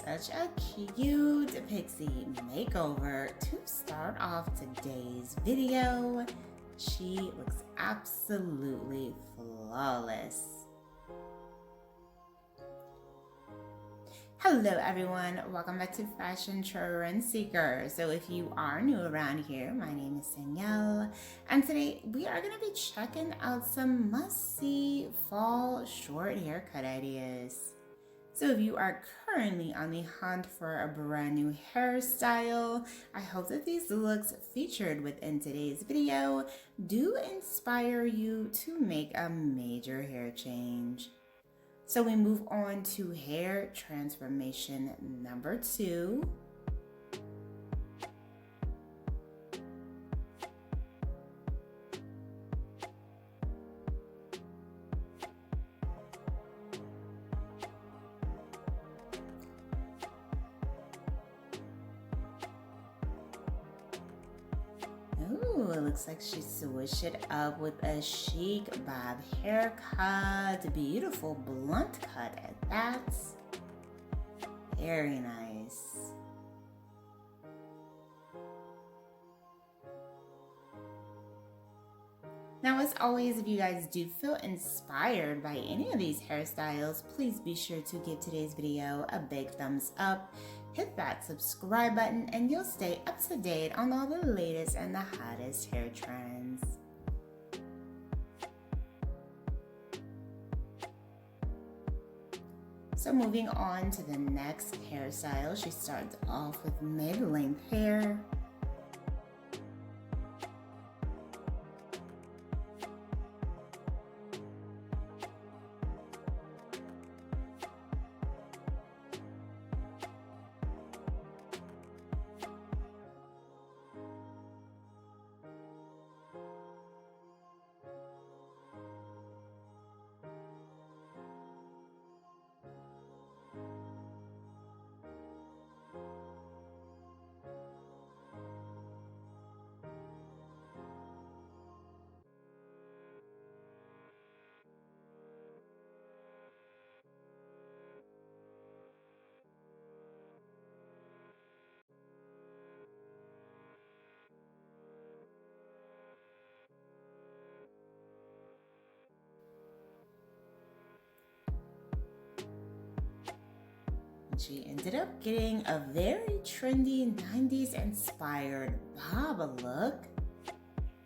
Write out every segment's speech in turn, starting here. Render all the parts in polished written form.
Such a cute pixie makeover to start off today's video. She looks absolutely flawless. Hello everyone, welcome back to Fashion Trend Seeker. So if you are new around here, my name is Danielle, and today we are going to be checking out some must-see fall short haircut ideas. So if you are currently on the hunt for a brand new hairstyle, I hope that these looks featured within today's video do inspire you to make a major hair change. So we move on to hair transformation number 2. Ooh, it looks like she switched it up with a chic bob haircut. Beautiful blunt cut at that. Very nice. Now, as always, if you guys do feel inspired by any of these hairstyles, please be sure to give today's video a big thumbs up, hit that subscribe button, and you'll stay up to date on all the latest and the hottest hair trends. So moving on to the next hairstyle, she starts off with mid-length hair. She ended up getting a very trendy 90s inspired bob look.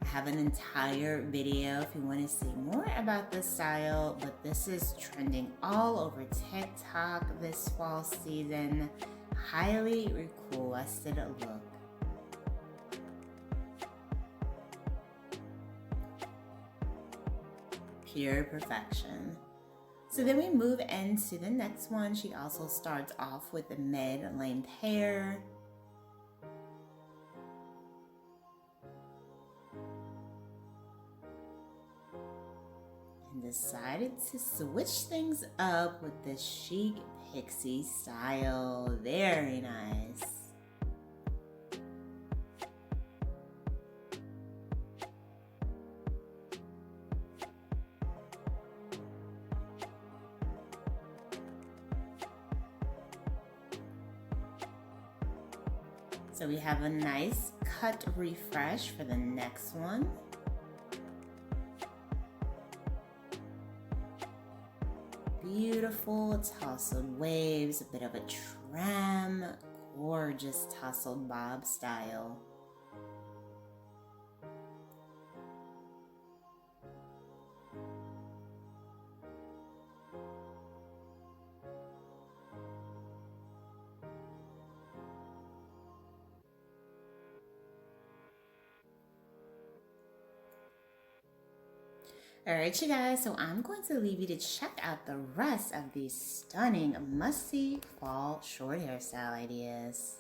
I have an entire video if you want to see more about this style, but this is trending all over TikTok this fall season. Highly requested look. Pure perfection. So then we move into the next one. She also starts off with the mid-length hair. And decided to switch things up with the chic pixie style. Very nice. So we have a nice cut refresh for the next one. Beautiful tousled waves, a bit of a trim, gorgeous tousled bob style. Alright you guys, so I'm going to leave you to check out the rest of these stunning must-see fall short hairstyle ideas.